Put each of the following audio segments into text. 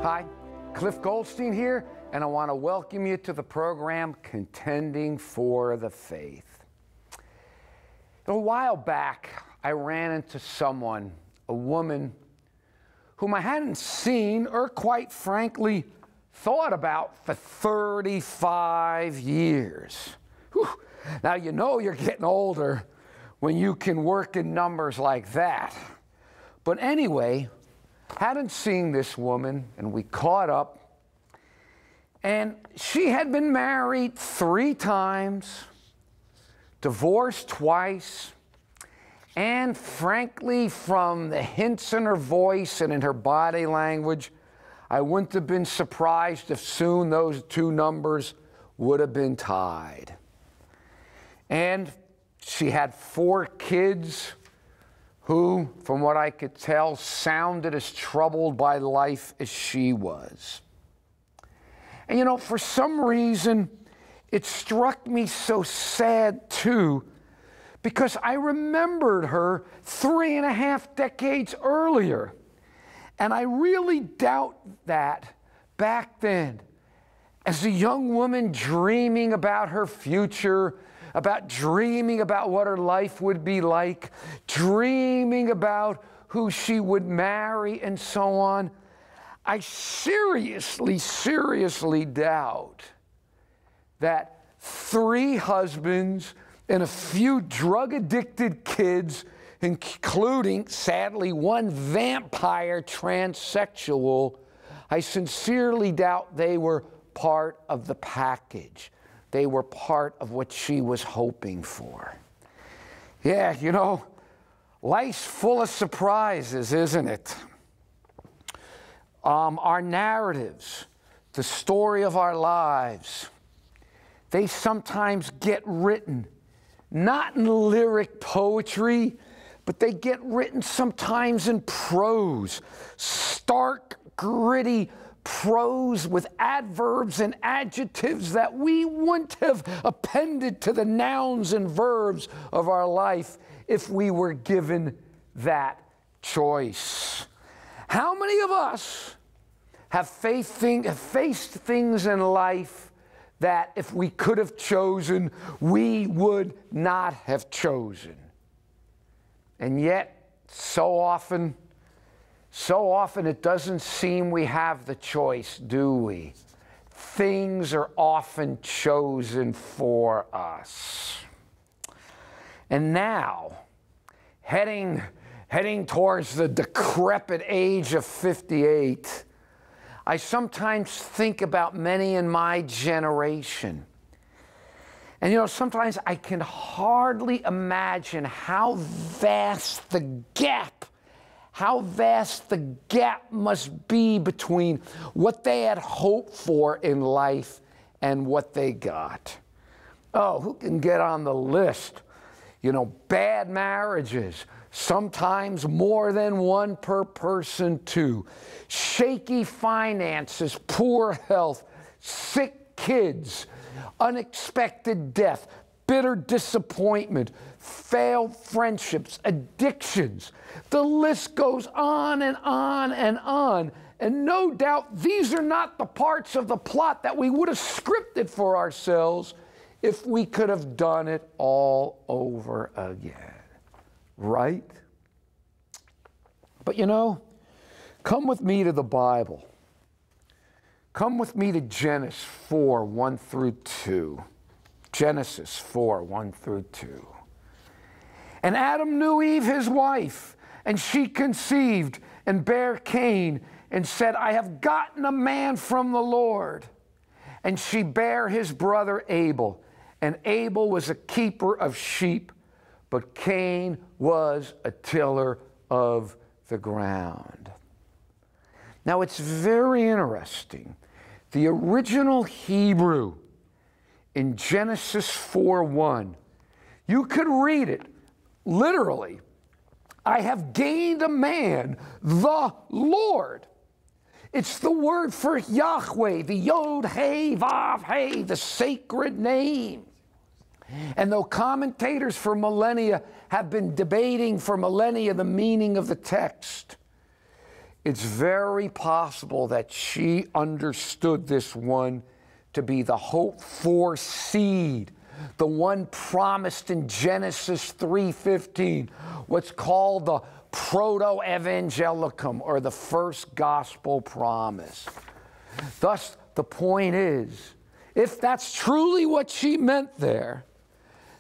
Hi, Cliff Goldstein here, and I want to welcome you to the program Contending for the Faith. A while back, I ran into someone, a woman, whom I hadn't seen or quite frankly thought about for 35 years. Whew. Now, you know you're getting older when you can work in numbers like that. But anyway, hadn't seen this woman, and we caught up, and she had been married 3 times, divorced twice, and frankly, from the hints in her voice and in her body language, I wouldn't have been surprised if soon those 2 numbers would have been tied. And she had 4 kids who, from what I could tell, sounded as troubled by life as she was. And you know, for some reason, it struck me so sad too, because I remembered her 3.5 decades earlier. And I really doubt that back then, as a young woman dreaming about her future, dreaming about what her life would be like, dreaming about who she would marry and so on, I seriously doubt that 3 husbands and a few drug-addicted kids, including, sadly, 1 vampire transsexual, I sincerely doubt they were part of the package. They were part of what she was hoping for. Yeah, you know, life's full of surprises, isn't it? Our narratives, the story of our lives, they sometimes get written, not in lyric poetry, but they get written sometimes in prose, stark, gritty prose with adverbs and adjectives that we wouldn't have appended to the nouns and verbs of our life if we were given that choice. How many of us have faced things in life that if we could have chosen, we would not have chosen? And yet, so often it doesn't seem we have the choice, do we? Things are often chosen for us. And now, heading towards the decrepit age of 58, I sometimes think about many in my generation. And you know, sometimes I can hardly imagine how vast the gap must be between what they had hoped for in life and what they got. Oh, who can get on the list? You know, bad marriages, sometimes more than 1 per person too. Shaky finances, poor health, sick kids, unexpected death, bitter disappointment, failed friendships, addictions. The list goes on and on and on. And no doubt these are not the parts of the plot that we would have scripted for ourselves if we could have done it all over again. Right? But you know, come with me to the Bible. Come with me to Genesis 4, 1 through 2. Genesis 4, 1 through 2. And Adam knew Eve, his wife, and she conceived and bare Cain, and said, I have gotten a man from the Lord. And she bare his brother Abel, and Abel was a keeper of sheep, but Cain was a tiller of the ground. Now, it's very interesting. The original Hebrew in Genesis 4:1, you could read it literally, I have gained a man, the Lord. It's the word for Yahweh, the Yod, He, Vav, He, the sacred name. And though commentators for millennia have been debating for millennia the meaning of the text, it's very possible that she understood this one to be the hoped-for seed, the one promised in Genesis 3:15, what's called the proto-evangelicum, or the first gospel promise. Thus, the point is, if that's truly what she meant there,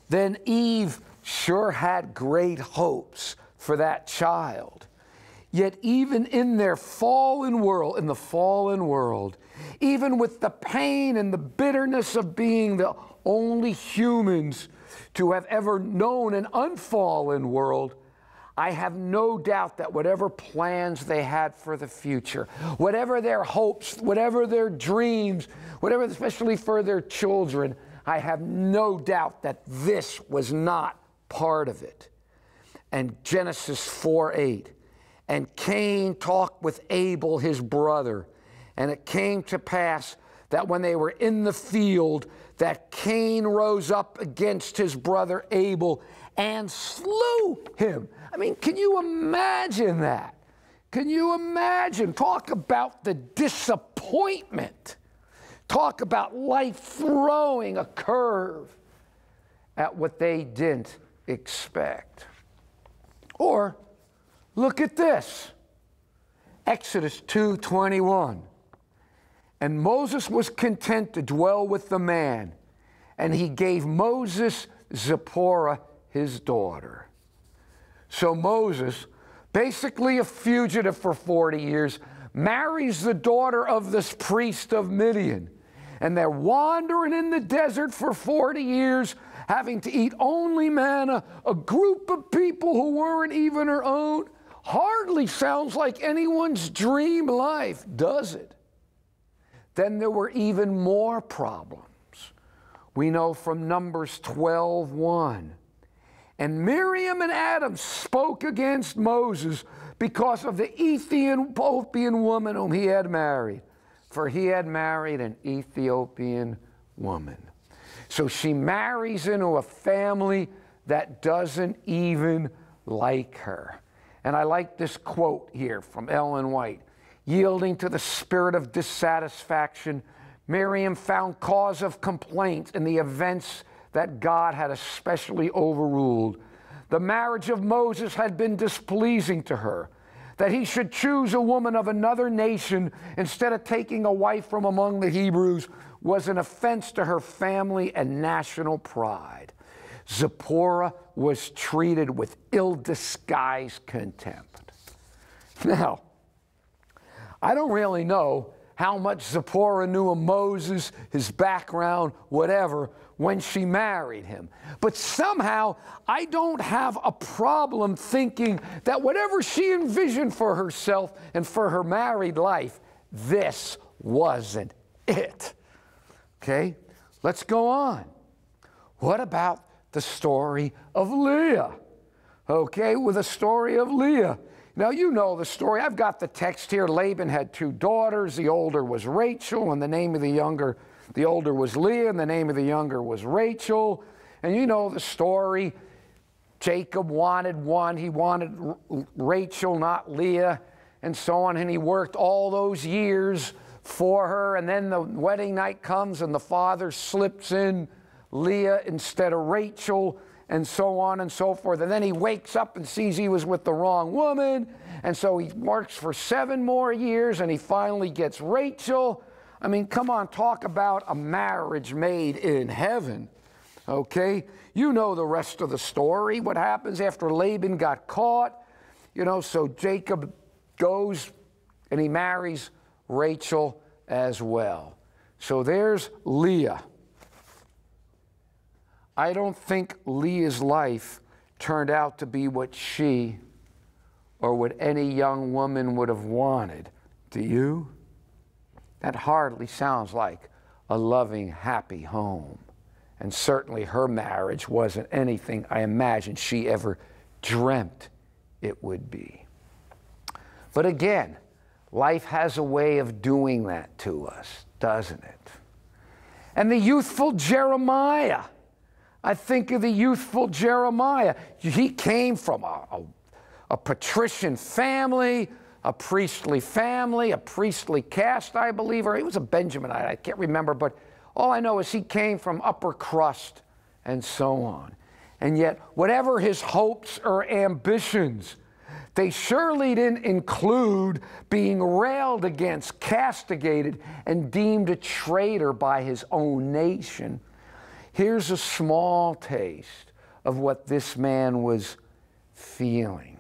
then Eve sure had great hopes for that child. Yet even in their fallen world, even with the pain and the bitterness of being the only humans to have ever known an unfallen world, I have no doubt that whatever plans they had for the future, whatever their hopes, whatever their dreams, whatever, especially for their children, I have no doubt that this was not part of it. And Genesis 4:8, and Cain talked with Abel his brother, and it came to pass that when they were in the field, that Cain rose up against his brother Abel and slew him. I mean, can you imagine that? Can you imagine? Talk about the disappointment. Talk about life throwing a curve at what they didn't expect. Or look at this. Exodus 2:21. And Moses was content to dwell with the man, and he gave Moses Zipporah his daughter. So Moses, basically a fugitive for 40 years, marries the daughter of this priest of Midian. And they're wandering in the desert for 40 years, having to eat only manna, a group of people who weren't even her own. Hardly sounds like anyone's dream life, does it? Then there were even more problems. We know from Numbers 12:1. And Miriam and Adam spoke against Moses because of the Ethiopian woman whom he had married, for he had married an Ethiopian woman. So she marries into a family that doesn't even like her. And I like this quote here from Ellen White. Yielding to the spirit of dissatisfaction, Miriam found cause of complaint in the events that God had especially overruled. The marriage of Moses had been displeasing to her. That he should choose a woman of another nation instead of taking a wife from among the Hebrews was an offense to her family and national pride. Zipporah was treated with ill-disguised contempt. Now, I don't really know how much Zipporah knew of Moses, his background, whatever, when she married him. But somehow, I don't have a problem thinking that whatever she envisioned for herself and for her married life, this wasn't it. Okay, let's go on. What about the story of Leah? Okay, with the story of Leah. Now, you know the story. I've got the text here. Laban had 2 daughters. The older was Rachel, and the name of the older was Leah, and the name of the younger was Rachel. And you know the story. Jacob wanted one. He wanted Rachel, not Leah, and so on. And he worked all those years for her. And then the wedding night comes, and the father slips in Leah instead of Rachel, and so on and so forth. And then he wakes up and sees he was with the wrong woman. And so he works for 7 more years, and he finally gets Rachel. I mean, come on, talk about a marriage made in heaven. Okay? You know the rest of the story. What happens after Laban got caught? You know, so Jacob goes and he marries Rachel as well. So there's Leah. I don't think Leah's life turned out to be what she or what any young woman would have wanted. Do you? That hardly sounds like a loving, happy home. And certainly her marriage wasn't anything I imagine she ever dreamt it would be. But again, life has a way of doing that to us, doesn't it? And the youthful Jeremiah. I think of the youthful Jeremiah. He came from a patrician family, a priestly family, a priestly caste, I believe, or he was a Benjaminite, I can't remember, but all I know is he came from upper crust and so on. And yet, whatever his hopes or ambitions, they surely didn't include being railed against, castigated, and deemed a traitor by his own nation. Here's a small taste of what this man was feeling.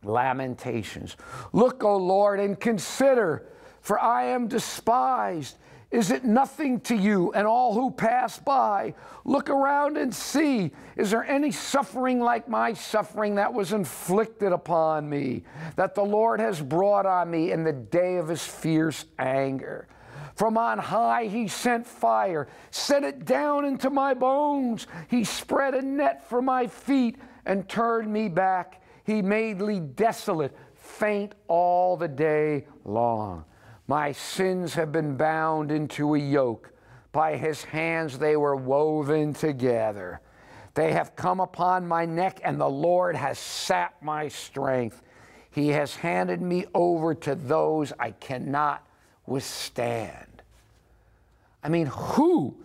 Lamentations. Look, O Lord, and consider, for I am despised. Is it nothing to you and all who pass by? Look around and see. Is there any suffering like my suffering that was inflicted upon me, that the Lord has brought on me in the day of his fierce anger? From on high he sent fire, set it down into my bones. He spread a net for my feet and turned me back. He made me desolate, faint all the day long. My sins have been bound into a yoke. By his hands they were woven together. They have come upon my neck, and the Lord has sapped my strength. He has handed me over to those I cannot withstand. I mean, who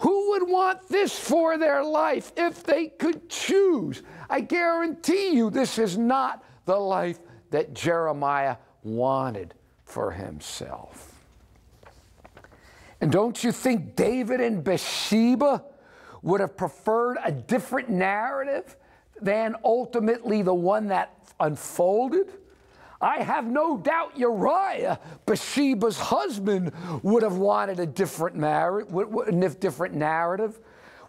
would want this for their life if they could choose? I guarantee you this is not the life that Jeremiah wanted for himself. And don't you think David and Bathsheba would have preferred a different narrative than ultimately the one that unfolded? I have no doubt Uriah, Bathsheba's husband, would have wanted a different narrative.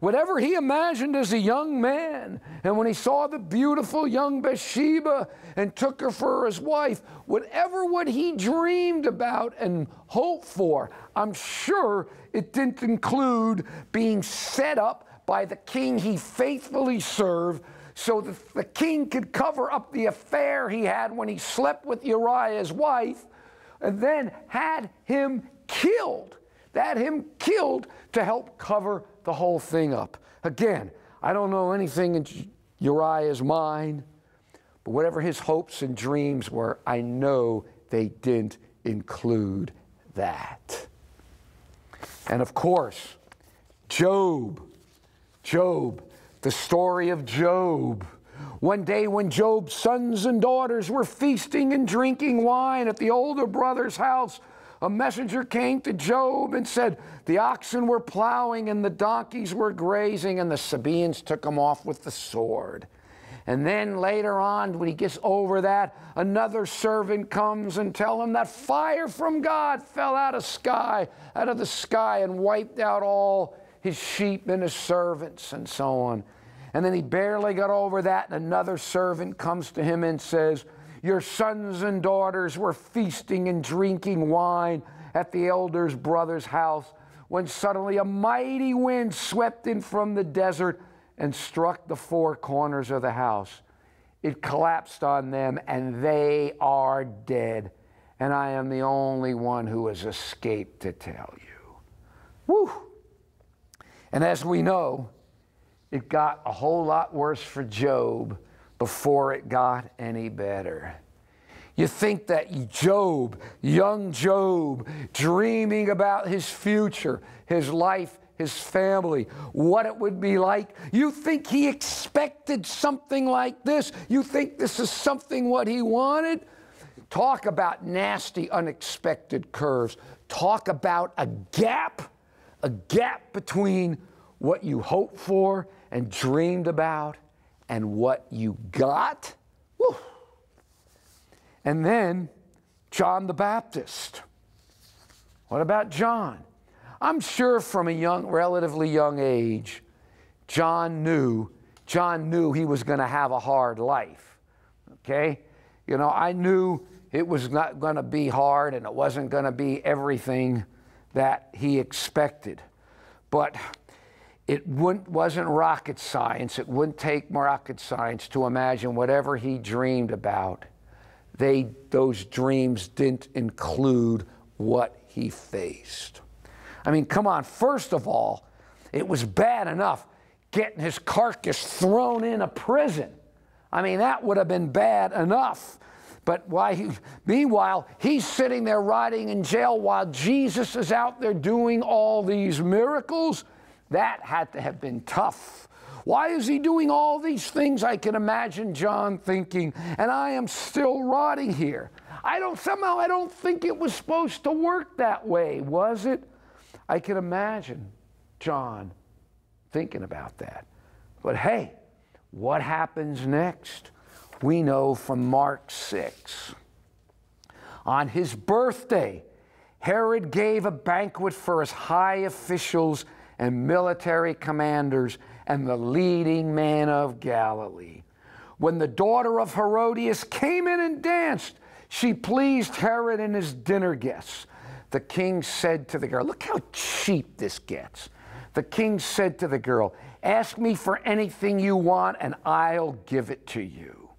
Whatever he imagined as a young man, and when he saw the beautiful young Bathsheba and took her for his wife, whatever what he dreamed about and hoped for, I'm sure it didn't include being set up by the king he faithfully served so that the king could cover up the affair he had when he slept with Uriah's wife and then had him killed. That him killed to help cover the whole thing up. Again, I don't know anything in Uriah's mind, but whatever his hopes and dreams were, I know they didn't include that. And of course, Job, the story of Job. One day when Job's sons and daughters were feasting and drinking wine at the older brother's house, a messenger came to Job and said, the oxen were plowing and the donkeys were grazing, and the Sabaeans took them off with the sword. And then later on, when he gets over that, another servant comes and tells him that fire from God fell out of the sky and wiped out all his sheep and his servants and so on. And then he barely got over that, and another servant comes to him and says, your sons and daughters were feasting and drinking wine at the elder's brother's house when suddenly a mighty wind swept in from the desert and struck the four corners of the house. It collapsed on them, and they are dead. And I am the only one who has escaped to tell you. Woo! And as we know, it got a whole lot worse for Job before it got any better. You think that Job, young Job, dreaming about his future, his life, his family, what it would be like, you think he expected something like this? You think this is something what he wanted? Talk about nasty, unexpected curves. Talk about a gap between what you hoped for and dreamed about and what you got. Woo. And then John the Baptist. What about John? I'm sure from a relatively young age, John knew he was going to have a hard life. Okay? You know, I knew it was not going to be hard and it wasn't going to be everything that he expected. But it wasn't rocket science. It wouldn't take rocket science to imagine whatever he dreamed about. Those dreams didn't include what he faced. I mean, come on, first of all, it was bad enough getting his carcass thrown in a prison. I mean, that would have been bad enough. But meanwhile, he's sitting there rotting in jail while Jesus is out there doing all these miracles. That had to have been tough. Why is he doing all these things? I can imagine John thinking, and I am still rotting here. I don't think it was supposed to work that way, was it? I can imagine John thinking about that. But hey, what happens next? We know from Mark 6. On his birthday, Herod gave a banquet for his high officials and military commanders and the leading men of Galilee. When the daughter of Herodias came in and danced, she pleased Herod and his dinner guests. The king said to the girl, look how cheap this gets. The king said to the girl, ask me for anything you want and I'll give it to you.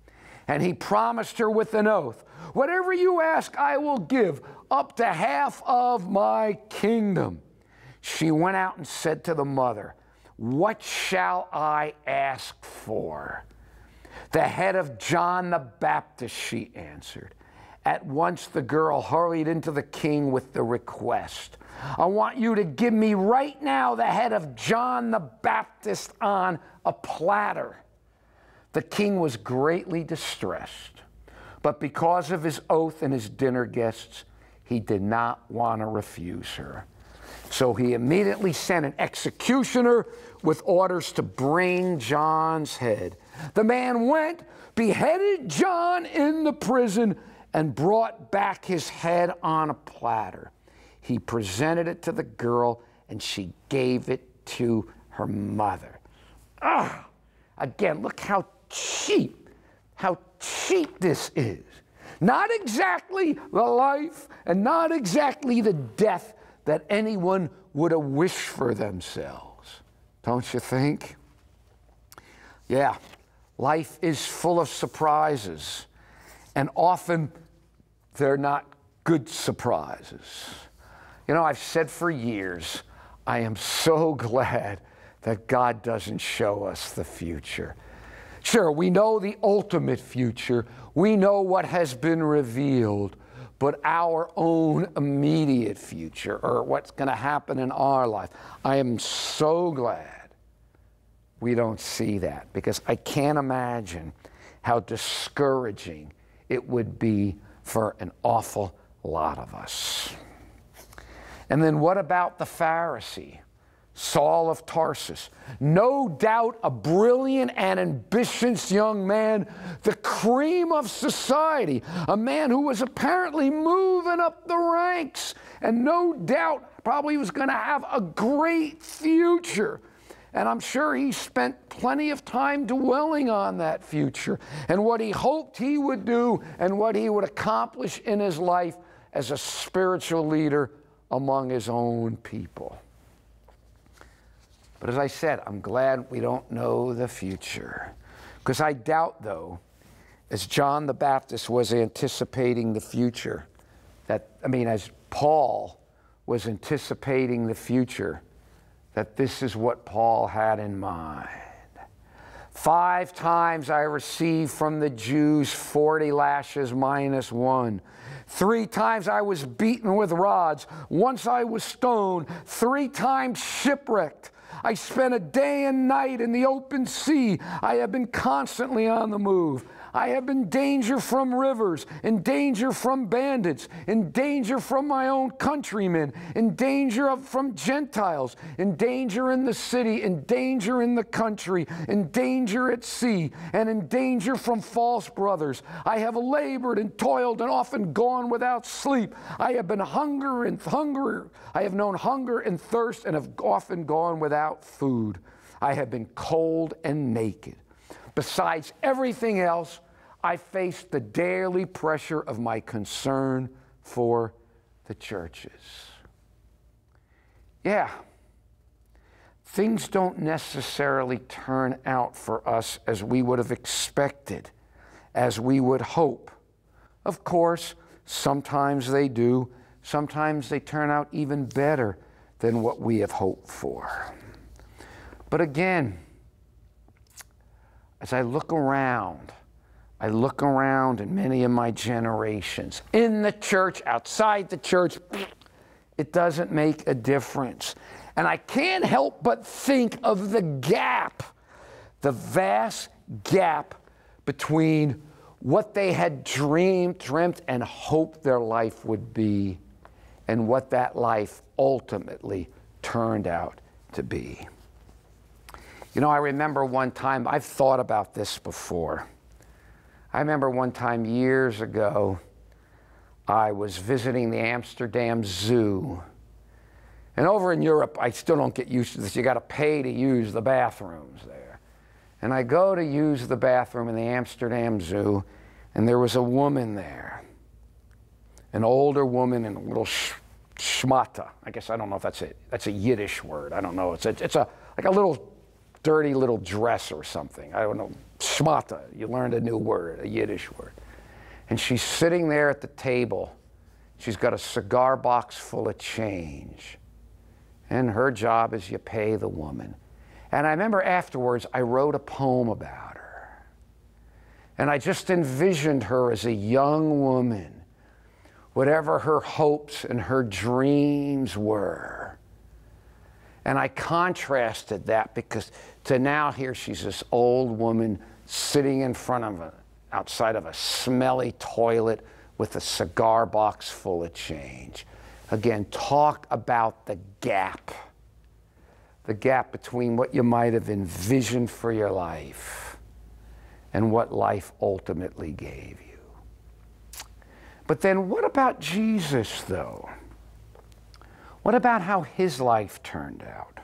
And he promised her with an oath, whatever you ask, I will give, up to half of my kingdom. She went out and said to the mother, what shall I ask for? The head of John the Baptist, she answered. At once the girl hurried into the king with the request, I want you to give me right now the head of John the Baptist on a platter. The king was greatly distressed, but because of his oath and his dinner guests, he did not want to refuse her. So he immediately sent an executioner with orders to bring John's head. The man went, beheaded John in the prison, and brought back his head on a platter. He presented it to the girl, and she gave it to her mother. Again, look how cheap this is. Not exactly the life and not exactly the death that anyone would have wished for themselves. Don't you think? Yeah, life is full of surprises, and often they're not good surprises. You know, I've said for years, I am so glad that God doesn't show us the future. Sure, we know the ultimate future. We know what has been revealed, but our own immediate future, or what's going to happen in our life, I am so glad we don't see that, because I can't imagine how discouraging it would be for an awful lot of us. And then what about the Pharisee, Saul of Tarsus? No doubt a brilliant and ambitious young man, the cream of society, a man who was apparently moving up the ranks, and no doubt probably was going to have a great future. And I'm sure he spent plenty of time dwelling on that future and what he hoped he would do and what he would accomplish in his life as a spiritual leader among his own people. But as I said, I'm glad we don't know the future, because I doubt, though, as John the Baptist was anticipating the future, as Paul was anticipating the future, that this is what Paul had in mind. 5 times I received from the Jews 40 lashes minus 1. 3 times I was beaten with rods. Once I was stoned. 3 times shipwrecked. I spent a day and night in the open sea. I have been constantly on the move. I have been in danger from rivers, in danger from bandits, in danger from my own countrymen, in danger from Gentiles, in danger in the city, in danger in the country, in danger at sea, and in danger from false brothers. I have labored and toiled and often gone without sleep. I have been I have known hunger and thirst and have often gone without food. I have been cold and naked. Besides everything else, I faced the daily pressure of my concern for the churches. Yeah, things don't necessarily turn out for us as we would have expected, as we would hope. Of course, sometimes they do. Sometimes they turn out even better than what we have hoped for. But again, as I look around, I look around in many of my generations, in the church, outside the church, it doesn't make a difference. And I can't help but think of the gap, the vast gap between what they had dreamt and hoped their life would be and what that life ultimately turned out to be. You know, I remember one time, I've thought about this before. I remember one time years ago, I was visiting the Amsterdam Zoo. And over in Europe, I still don't get used to this. You got to pay to use the bathrooms there. And I go to use the bathroom in the Amsterdam Zoo, and there was a woman there, an older woman in a little schmata. I guess I don't know if that's a Yiddish word. I don't know. It's like a little dirty little dress or something. I don't know. Schmata. You learned a new word, a Yiddish word. And she's sitting there at the table. She's got a cigar box full of change. And her job is you pay the woman. And I remember afterwards, I wrote a poem about her. And I just envisioned her as a young woman, whatever her hopes and her dreams were. And I contrasted that because to now here she's this old woman sitting in front of outside of a smelly toilet with a cigar box full of change. Again, talk about the gap between what you might have envisioned for your life and what life ultimately gave you. But then what about Jesus, though? What about how his life turned out?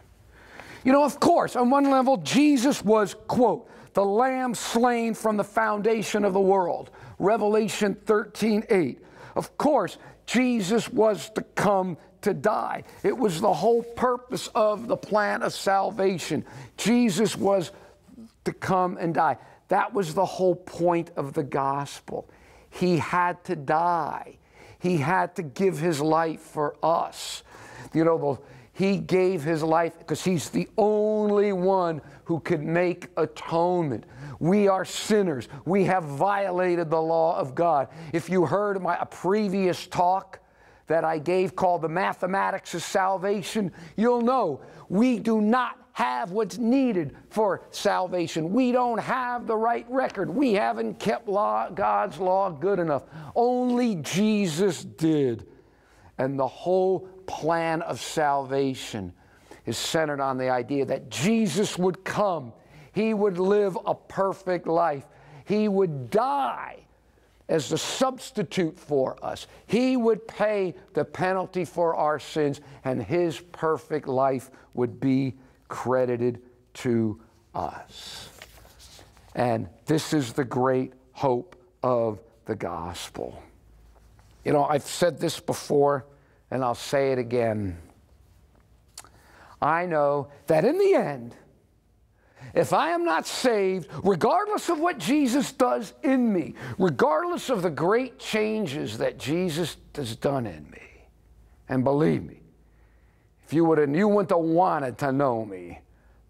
You know, of course, on one level, Jesus was, quote, the lamb slain from the foundation of the world, Revelation 13:8. Of course, Jesus was to come to die. It was the whole purpose of the plan of salvation. Jesus was to come and die. That was the whole point of the gospel. He had to die. He had to give his life for us. You know, he gave his life because he's the only one who could make atonement. We are sinners. We have violated the law of God. If you heard a previous talk that I gave called The Mathematics of Salvation, you'll know we do not have what's needed for salvation. We don't have the right record. We haven't kept God's law good enough. Only Jesus did. And the whole plan of salvation is centered on the idea that Jesus would come. He would live a perfect life. He would die as the substitute for us. He would pay the penalty for our sins, and his perfect life would be credited to us. And this is the great hope of the gospel. You know, I've said this before, and I'll say it again. I know that in the end, if I am not saved, regardless of what Jesus does in me, regardless of the great changes that Jesus has done in me, and believe me, if you wouldn't have wanted to know me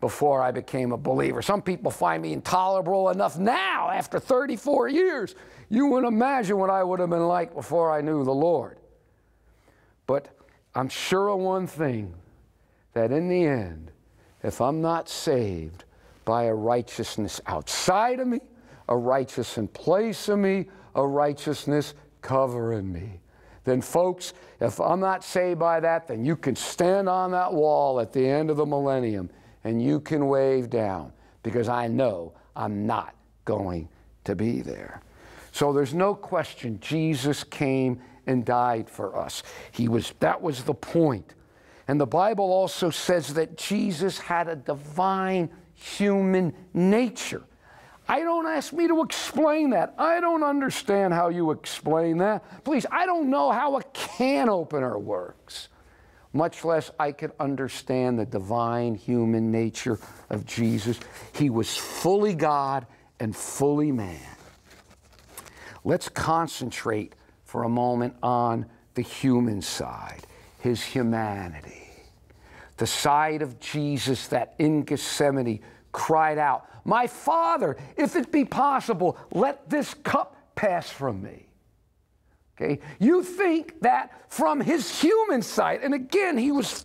before I became a believer. Some people find me intolerable enough now, after 34 years. You wouldn't imagine what I would have been like before I knew the Lord. But I'm sure of one thing, that in the end, if I'm not saved by a righteousness outside of me, a righteousness in place of me, a righteousness covering me, then folks, if I'm not saved by that, then you can stand on that wall at the end of the millennium and you can wave down, because I know I'm not going to be there. So there's no question Jesus came and died for us. That was the point. And the Bible also says that Jesus had a divine human nature. Don't ask me to explain that. I don't understand how you explain that. Please, I don't know how a can opener works, much less I could understand the divine human nature of Jesus. He was fully God and fully man. Let's concentrate for a moment on the human side, his humanity. The side of Jesus that in Gethsemane cried out, "My Father, if it be possible, let this cup pass from me." Okay? You think that from his human side, and again, he was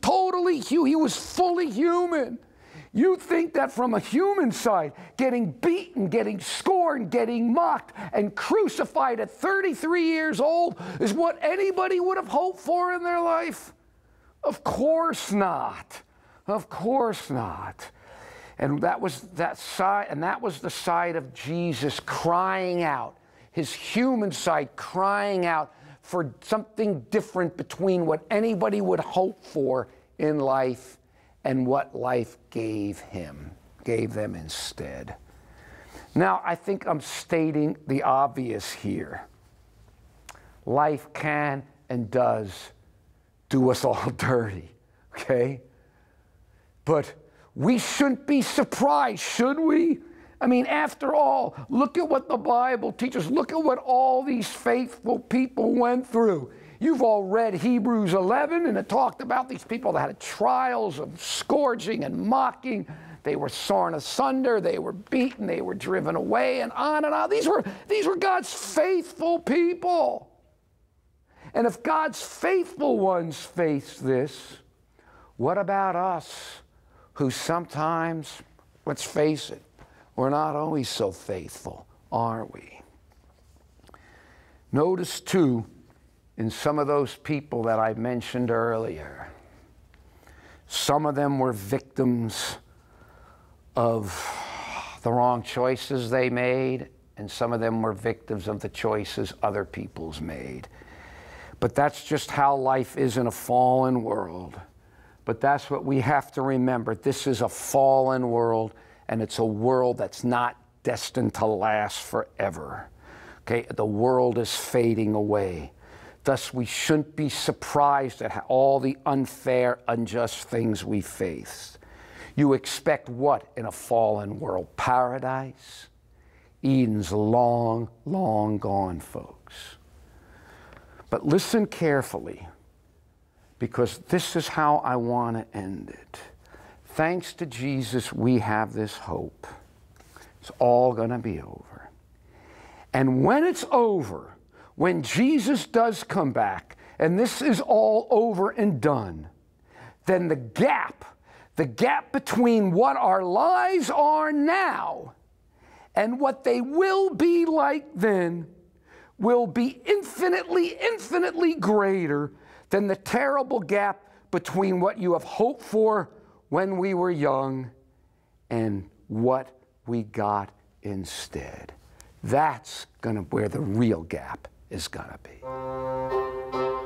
he was fully human. You think that from a human side, getting beaten, getting scorned, getting mocked, and crucified at 33 years old is what anybody would have hoped for in their life? Of course not. Of course not. And that was that side, and that was the side of Jesus crying out, his human side crying out for something different between what anybody would hope for in life and what life gave them instead. Now, I think I'm stating the obvious here. Life can and does do us all dirty, okay? But we shouldn't be surprised, should we? I mean, after all, look at what the Bible teaches. Look at what all these faithful people went through. You've all read Hebrews 11, and it talked about these people that had trials of scourging and mocking. They were sawn asunder, they were beaten, they were driven away, and on and on. These were God's faithful people. And if God's faithful ones face this, what about us who sometimes, let's face it, we're not always so faithful, are we? Notice, too, in some of those people that I mentioned earlier, some of them were victims of the wrong choices they made, and some of them were victims of the choices other people's made. But that's just how life is in a fallen world. But that's what we have to remember. This is a fallen world, and it's a world that's not destined to last forever. Okay, the world is fading away. Thus, we shouldn't be surprised at all the unfair, unjust things we face. You expect what in a fallen world? Paradise? Eden's long, long gone, folks. But listen carefully, because this is how I want to end it. Thanks to Jesus, we have this hope. It's all going to be over. And when it's over, when Jesus does come back, and this is all over and done, then the gap between what our lives are now and what they will be like then will be infinitely, infinitely greater than the terrible gap between what you have hoped for when we were young and what we got instead. That's where the real gap is gonna be.